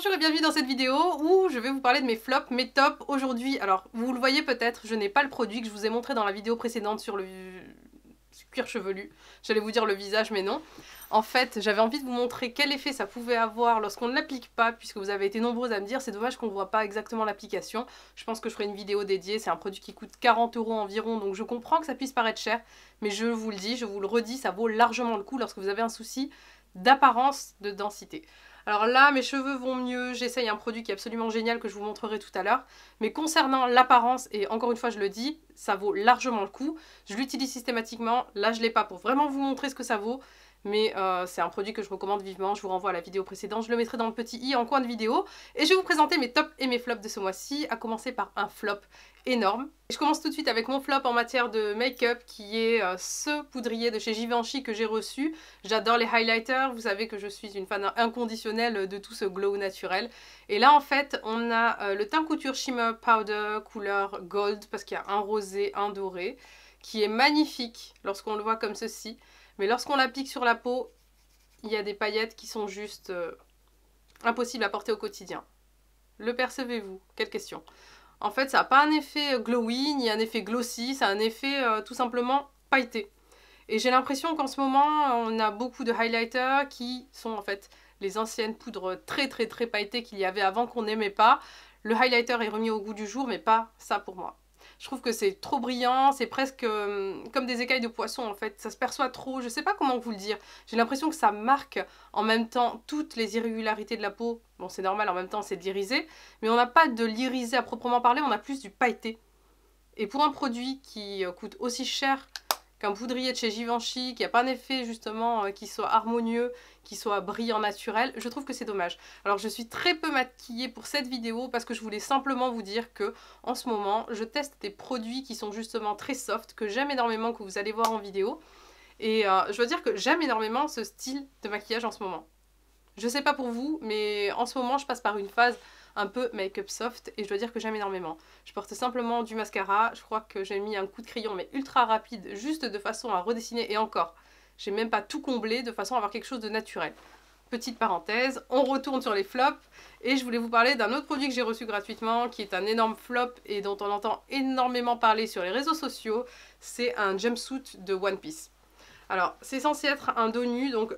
Bonjour et bienvenue dans cette vidéo où je vais vous parler de mes flops, mes tops aujourd'hui. Alors, vous le voyez peut-être, je n'ai pas le produit que je vous ai montré dans la vidéo précédente sur le cuir chevelu. J'allais vous dire le visage, mais non. En fait, j'avais envie de vous montrer quel effet ça pouvait avoir lorsqu'on ne l'applique pas, puisque vous avez été nombreux à me dire c'est dommage qu'on ne voit pas exactement l'application. Je pense que je ferai une vidéo dédiée, c'est un produit qui coûte 40 € environ, donc je comprends que ça puisse paraître cher, mais je vous le dis, je vous le redis, ça vaut largement le coup lorsque vous avez un souci d'apparence, de densité. Alors là, mes cheveux vont mieux, j'essaye un produit qui est absolument génial que je vous montrerai tout à l'heure. Mais concernant l'apparence, et encore une fois je le dis, ça vaut largement le coup. Je l'utilise systématiquement, là je ne l'ai pas pour vraiment vous montrer ce que ça vaut. Mais c'est un produit que je recommande vivement, je vous renvoie à la vidéo précédente, je le mettrai dans le petit i en coin de vidéo. Et je vais vous présenter mes tops et mes flops de ce mois-ci, à commencer par un flop énorme. Je commence tout de suite avec mon flop en matière de make-up qui est ce poudrier de chez Givenchy que j'ai reçu. J'adore les highlighters, vous savez que je suis une fan inconditionnelle de tout ce glow naturel. Et là en fait on a le Teint Couture Shimmer Powder couleur gold parce qu'il y a un rosé, un doré qui est magnifique lorsqu'on le voit comme ceci. Mais lorsqu'on l'applique sur la peau, il y a des paillettes qui sont juste impossibles à porter au quotidien. Le percevez-vous? Quelle question. En fait, ça n'a pas un effet glowy, ni un effet glossy, ça a un effet tout simplement pailleté. Et j'ai l'impression qu'en ce moment, on a beaucoup de highlighters qui sont en fait les anciennes poudres très pailletées qu'il y avait avant qu'on n'aimait pas. Le highlighter est remis au goût du jour, mais pas ça pour moi. Je trouve que c'est trop brillant, c'est presque comme des écailles de poisson en fait, ça se perçoit trop, je sais pas comment vous le dire. J'ai l'impression que ça marque en même temps toutes les irrégularités de la peau. Bon c'est normal, en même temps c'est de l'irisé, mais on n'a pas de l'irisé à proprement parler, on a plus du pailleté. Et pour un produit qui coûte aussi cher qu'un poudrier de chez Givenchy, qui n'a pas un effet justement qui soit harmonieux, qui soit brillant naturel, je trouve que c'est dommage. Alors je suis très peu maquillée pour cette vidéo parce que je voulais simplement vous dire que en ce moment je teste des produits qui sont justement très soft, que j'aime énormément, que vous allez voir en vidéo. Et je dois dire que j'aime énormément ce style de maquillage en ce moment. Je sais pas pour vous, mais en ce moment je passe par une phase un peu make-up soft et je dois dire que j'aime énormément. Je porte simplement du mascara, je crois que j'ai mis un coup de crayon mais ultra rapide juste de façon à redessiner et encore, j'ai même pas tout comblé de façon à avoir quelque chose de naturel. Petite parenthèse, on retourne sur les flops et je voulais vous parler d'un autre produit que j'ai reçu gratuitement qui est un énorme flop et dont on entend énormément parler sur les réseaux sociaux, c'est un jumpsuit de One Piece. Alors c'est censé être un dos nu, donc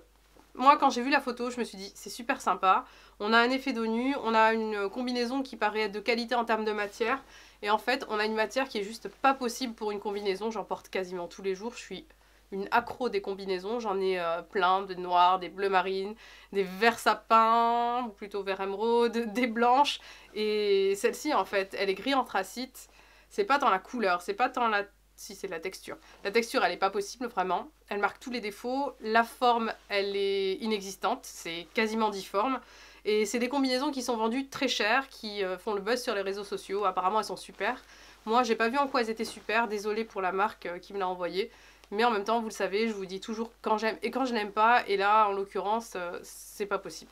moi quand j'ai vu la photo je me suis dit c'est super sympa, on a un effet dos nu, on a une combinaison qui paraît être de qualité en termes de matière et en fait on a une matière qui est juste pas possible pour une combinaison, j'en porte quasiment tous les jours, je suis une accro des combinaisons, j'en ai plein, des noirs, des bleus marines, des verts sapins, ou plutôt vert émeraude, des blanches et celle-ci en fait elle est gris anthracite, c'est pas tant la couleur, c'est pas tant la... Si c'est la texture. La texture elle est pas possible vraiment, elle marque tous les défauts, la forme elle est inexistante, c'est quasiment difforme et c'est des combinaisons qui sont vendues très chères, qui font le buzz sur les réseaux sociaux, apparemment elles sont super. Moi j'ai pas vu en quoi elles étaient super, désolée pour la marque qui me l'a envoyé, mais en même temps vous le savez, je vous dis toujours quand j'aime et quand je n'aime pas et là en l'occurrence c'est pas possible.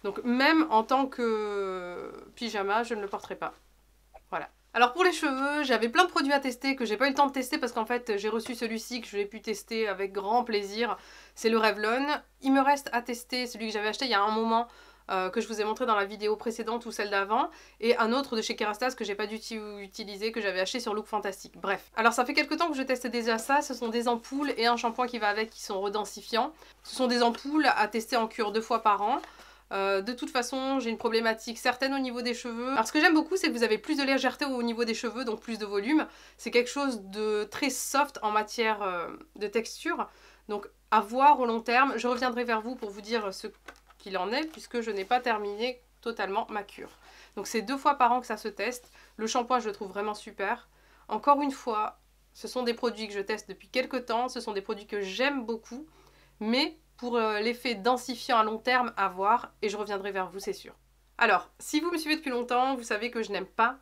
Donc même en tant que pyjama je ne le porterai pas. Voilà. Alors pour les cheveux, j'avais plein de produits à tester que j'ai pas eu le temps de tester parce qu'en fait j'ai reçu celui-ci que je l'ai pu tester avec grand plaisir. C'est le Revlon. Il me reste à tester celui que j'avais acheté il y a un moment que je vous ai montré dans la vidéo précédente ou celle d'avant, et un autre de chez Kerastase que j'ai pas dû utiliser, que j'avais acheté sur Look Fantastic. Bref, alors ça fait quelques temps que je teste déjà ça, ce sont des ampoules et un shampoing qui va avec qui sont redensifiants. Ce sont des ampoules à tester en cure 2 fois par an. De toute façon, j'ai une problématique certaine au niveau des cheveux. Alors ce que j'aime beaucoup, c'est que vous avez plus de légèreté au niveau des cheveux, donc plus de volume. C'est quelque chose de très soft en matière de texture. Donc à voir au long terme. Je reviendrai vers vous pour vous dire ce qu'il en est, puisque je n'ai pas terminé totalement ma cure. Donc c'est 2 fois par an que ça se teste. Le shampoing, je le trouve vraiment super. Encore une fois, ce sont des produits que je teste depuis quelques temps. Ce sont des produits que j'aime beaucoup. Mais pour l'effet densifiant à long terme, à voir, et je reviendrai vers vous, c'est sûr. Alors, si vous me suivez depuis longtemps, vous savez que je n'aime pas,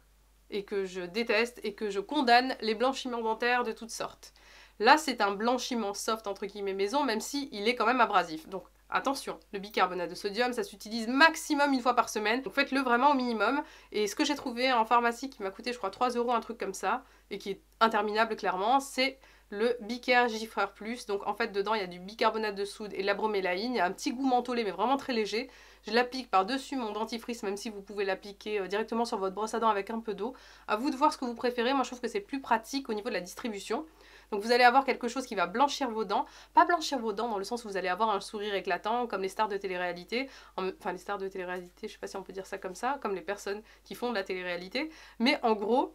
et que je déteste, et que je condamne les blanchiments dentaires de toutes sortes. Là, c'est un blanchiment soft, entre guillemets, maison, même si il est quand même abrasif. Donc, attention, le bicarbonate de sodium, ça s'utilise maximum 1 fois par semaine, donc faites-le vraiment au minimum. Et ce que j'ai trouvé en pharmacie, qui m'a coûté, je crois, 3 €, un truc comme ça, et qui est interminable, clairement, c'est le Bicare Gifreur Plus. Donc en fait dedans il y a du bicarbonate de soude et de la bromélaïne, il y a un petit goût mentholé mais vraiment très léger. Je l'applique par-dessus mon dentifrice, même si vous pouvez l'appliquer directement sur votre brosse à dents avec un peu d'eau. À vous de voir ce que vous préférez. Moi, je trouve que c'est plus pratique au niveau de la distribution. Donc vous allez avoir quelque chose qui va blanchir vos dents. Pas blanchir vos dents dans le sens où vous allez avoir un sourire éclatant comme les stars de télé-réalité. Enfin les stars de télé-réalité, je sais pas si on peut dire ça comme ça, comme les personnes qui font de la télé-réalité. Mais en gros,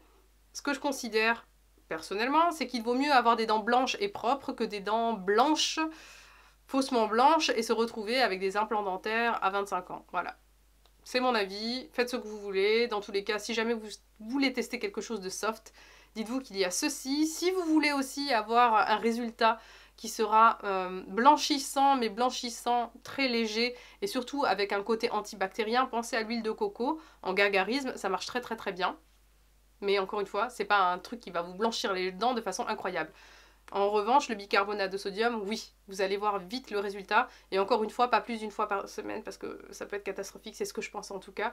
ce que je considère personnellement, c'est qu'il vaut mieux avoir des dents blanches et propres que des dents blanches, faussement blanches, et se retrouver avec des implants dentaires à 25 ans. Voilà. C'est mon avis, faites ce que vous voulez. Dans tous les cas, si jamais vous voulez tester quelque chose de soft, dites-vous qu'il y a ceci. Si vous voulez aussi avoir un résultat qui sera blanchissant, mais blanchissant très léger, et surtout avec un côté antibactérien, pensez à l'huile de coco en gargarisme, ça marche très très très bien. Mais encore une fois, c'est pas un truc qui va vous blanchir les dents de façon incroyable. En revanche, le bicarbonate de sodium, oui, vous allez voir vite le résultat. Et encore une fois, pas plus d'une fois par semaine, parce que ça peut être catastrophique, c'est ce que je pense en tout cas.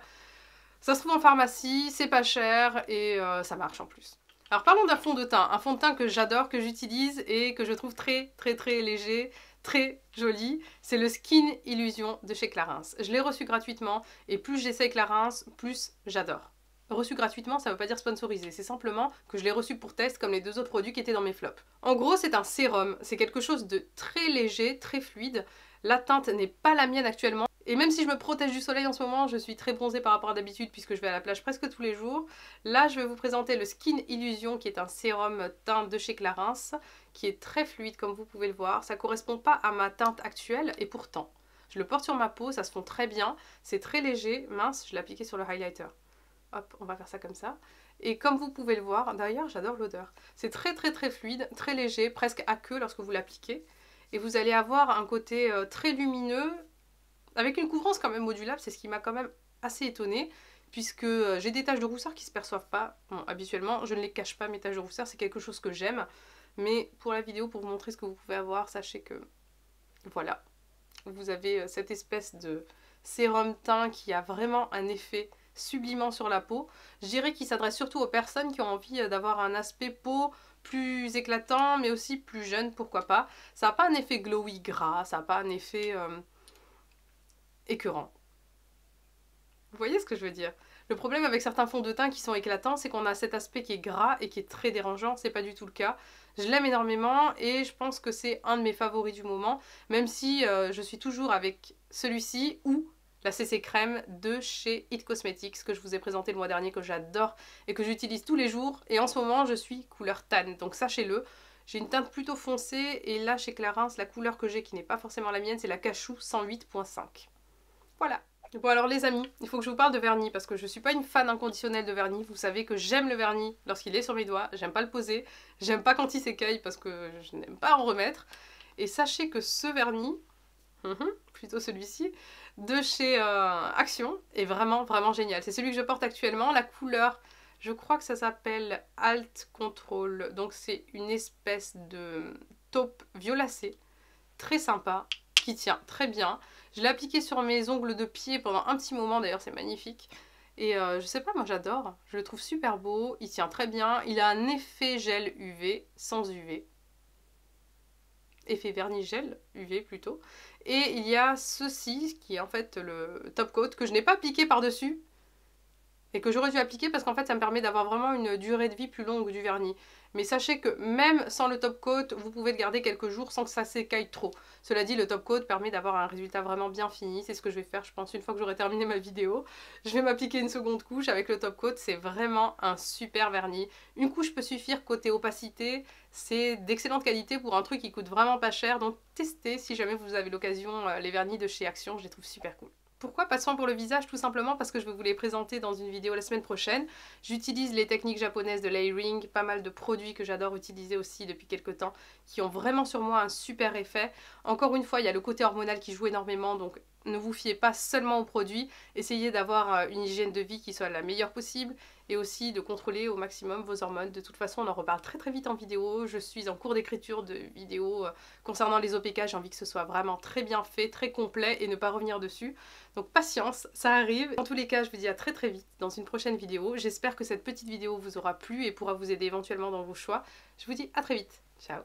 Ça se trouve en pharmacie, c'est pas cher, et ça marche en plus. Alors parlons d'un fond de teint. Un fond de teint que j'adore, que j'utilise, et que je trouve très très très léger, très joli. C'est le Skin Illusion de chez Clarins. Je l'ai reçu gratuitement, et plus j'essaie Clarins, plus j'adore. Reçu gratuitement, ça ne veut pas dire sponsorisé, c'est simplement que je l'ai reçu pour test comme les deux autres produits qui étaient dans mes flops. En gros, c'est un sérum, c'est quelque chose de très léger, très fluide. La teinte n'est pas la mienne actuellement. Et même si je me protège du soleil en ce moment, je suis très bronzée par rapport à d'habitude puisque je vais à la plage presque tous les jours. Là, je vais vous présenter le Skin Illusion qui est un sérum teint de chez Clarins, qui est très fluide comme vous pouvez le voir. Ça ne correspond pas à ma teinte actuelle et pourtant, je le porte sur ma peau, ça se fond très bien. C'est très léger, mince, je l'ai appliqué sur le highlighter. Hop, on va faire ça comme ça. Et comme vous pouvez le voir, d'ailleurs j'adore l'odeur. C'est très très très fluide, très léger, presque aqueux lorsque vous l'appliquez. Et vous allez avoir un côté très lumineux, avec une couvrance quand même modulable, c'est ce qui m'a quand même assez étonnée. Puisque j'ai des taches de rousseur qui ne se perçoivent pas. Bon, habituellement, je ne les cache pas mes taches de rousseur, c'est quelque chose que j'aime. Mais pour la vidéo, pour vous montrer ce que vous pouvez avoir, sachez que voilà. Vous avez cette espèce de sérum teint qui a vraiment un effet sublimant sur la peau. Je dirais qu'il s'adresse surtout aux personnes qui ont envie d'avoir un aspect peau plus éclatant, mais aussi plus jeune, pourquoi pas. Ça n'a pas un effet glowy gras, ça n'a pas un effet écœurant. Vous voyez ce que je veux dire? Le problème avec certains fonds de teint qui sont éclatants, c'est qu'on a cet aspect qui est gras et qui est très dérangeant, c'est pas du tout le cas. Je l'aime énormément et je pense que c'est un de mes favoris du moment, même si je suis toujours avec celui-ci ou la CC Crème de chez It Cosmetics que je vous ai présenté le mois dernier, que j'adore et que j'utilise tous les jours. Et en ce moment, je suis couleur tan, donc sachez-le. J'ai une teinte plutôt foncée et là, chez Clarins, la couleur que j'ai qui n'est pas forcément la mienne, c'est la Cachou 108.5. Voilà. Bon alors les amis, il faut que je vous parle de vernis parce que je suis pas une fan inconditionnelle de vernis. Vous savez que j'aime le vernis lorsqu'il est sur mes doigts, j'aime pas le poser, j'aime pas quand il s'écaille parce que je n'aime pas en remettre. Et sachez que ce vernis, plutôt celui-ci, de chez Action est vraiment vraiment génial. C'est celui que je porte actuellement, la couleur, je crois que ça s'appelle Alt Control, donc c'est une espèce de taupe violacée, très sympa, qui tient très bien. Je l'ai appliqué sur mes ongles de pied pendant un petit moment, d'ailleurs c'est magnifique. Et je sais pas, moi j'adore, je le trouve super beau, il tient très bien, il a un effet gel UV sans UV. Effet vernis gel UV plutôt. Et il y a ceci, qui est en fait le top coat, que je n'ai pas appliqué par-dessus. Et que j'aurais dû appliquer parce qu'en fait ça me permet d'avoir vraiment une durée de vie plus longue du vernis. Mais sachez que même sans le top coat, vous pouvez le garder quelques jours sans que ça s'écaille trop. Cela dit, le top coat permet d'avoir un résultat vraiment bien fini. C'est ce que je vais faire, je pense, une fois que j'aurai terminé ma vidéo. Je vais m'appliquer une seconde couche avec le top coat. C'est vraiment un super vernis. Une couche peut suffire côté opacité. C'est d'excellente qualité pour un truc qui coûte vraiment pas cher. Donc testez si jamais vous avez l'occasion les vernis de chez Action. Je les trouve super cool. Pourquoi pas de soin pour le visage? Tout simplement parce que je vais vous les présenter dans une vidéo la semaine prochaine. J'utilise les techniques japonaises de layering, pas mal de produits que j'adore utiliser aussi depuis quelques temps, qui ont vraiment sur moi un super effet. Encore une fois, il y a le côté hormonal qui joue énormément, donc ne vous fiez pas seulement aux produits. Essayez d'avoir une hygiène de vie qui soit la meilleure possible et aussi de contrôler au maximum vos hormones. De toute façon, on en reparle très très vite en vidéo. Je suis en cours d'écriture de vidéos concernant les OPK. J'ai envie que ce soit vraiment très bien fait, très complet et ne pas revenir dessus. Donc patience, ça arrive. En tous les cas, je vous dis à très très vite dans une prochaine vidéo. J'espère que cette petite vidéo vous aura plu et pourra vous aider éventuellement dans vos choix. Je vous dis à très vite. Ciao.